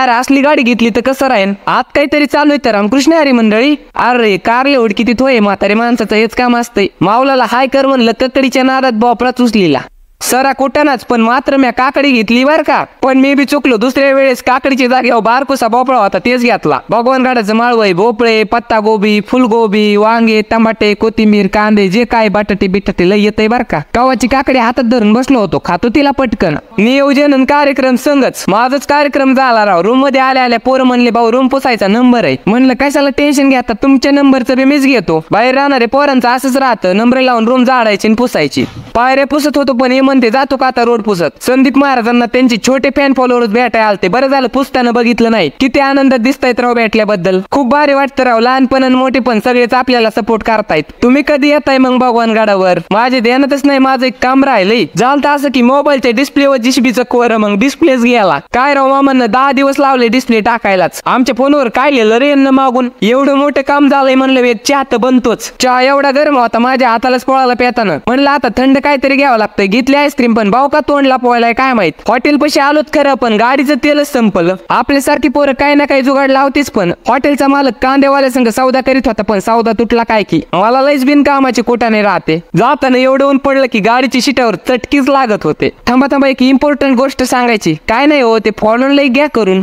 अरे असली गाडी घेतली तर कसं राहीन? आत काहीतरी चालू आहे तर रामकृष्ण हरी मंडळी. अरे कारले ओढ किती थोय म्हातारे माणसाचं हेच काम असतंय. मावलाला हाय कर म्हणलं ककडीच्या नादात भोपळाच उचलीला. सरा कुठनाच पण मात्र म्या काकडी घेतली बर का. पण मी बी चुकलो, दुसऱ्या वेळेस काकडीच्या जागेवर बारकोसा भोपळा होता तेच घेतला. भगवानगडाचं माळवय, भोपळे, पत्ता गोबी, फुलगोबी, वांगे, टमाटे, कोथिंबीर, कांदे, जे काय बटाटे बिटाटे लय येतय बर का. कवाची काकडी हातात धरून बसलो होतो, खातो तिला पटकन. नियोजन आणि कार्यक्रम संगच माझाच कार्यक्रम झाला राव. रूम मध्ये आल्या आल्या पोरं म्हणले भाऊ रूम पुसायचा नंबर आहे. म्हणलं कशाला टेन्शन घेता, तुमच्या नंबरचं बी मीच घेतो. बाहेर राहणारे पोरांचं असंच राहतं, नंबर लावून रूम झाडायची आणि पुसायची. पायऱ्या पुसत होतो पण म्हणते जातो का आता रोड पुसत. संदीप महाराजांना त्यांचे छोटे फॅन फॉलोअर्स भेटाय आलते. बरं झालं पुसताना बघितलं नाही. किती आनंदात दिसतायत राव भेटल्याबद्दल. खूप भारी वाटतं राव. लहानपण आणि मोठेपण सगळेच आपल्याला सपोर्ट करतायत. तुम्ही कधी येताय मग भगवानगडावर? माझे ध्यानातच नाही, माझं एक काम राहिलंय. झालं असं की मोबाईलच्या डिस्प्लेवर जीसीबीचं कोर मग डिस्प्लेच गेला. काय राव मामांना 10 दिवस लावले डिस्प्ले टाकायलाच. आमच्या फोनवर काय लिहिलं रे यांना मागून. एवढं मोठं काम झालंय म्हणलं वेद चहा तर बनतोच. चहा एवढा गरम होता माझ्या हातालाच पोळाला पेताना. म्हणलं आता थंड काहीतरी घ्यावं लागतंय. घेतली आईस्क्रीम पण भाऊ का तोंडला पोळलाय काय माहित. हॉटेल पशी आलोत खरं पण गाडीचं तेलच संपलं. आपल्यासारखी पोरं काही ना काही जुगाड लावतेच. पण हॉटेलचा मालक कांदेवाल्या संग सौदा करीत होता पण सौदा तुटला काय की. मला लयच बिनकामाची कोटाने राहते. जाताना एवढं ऊन पडलं की गाडीची शिटावर चटकीच लागत होते. थांबा थांबा एक इम्पॉर्टंट गोष्ट सांगायची. काय नाही हो ते फॉलोन लई घ्या करून.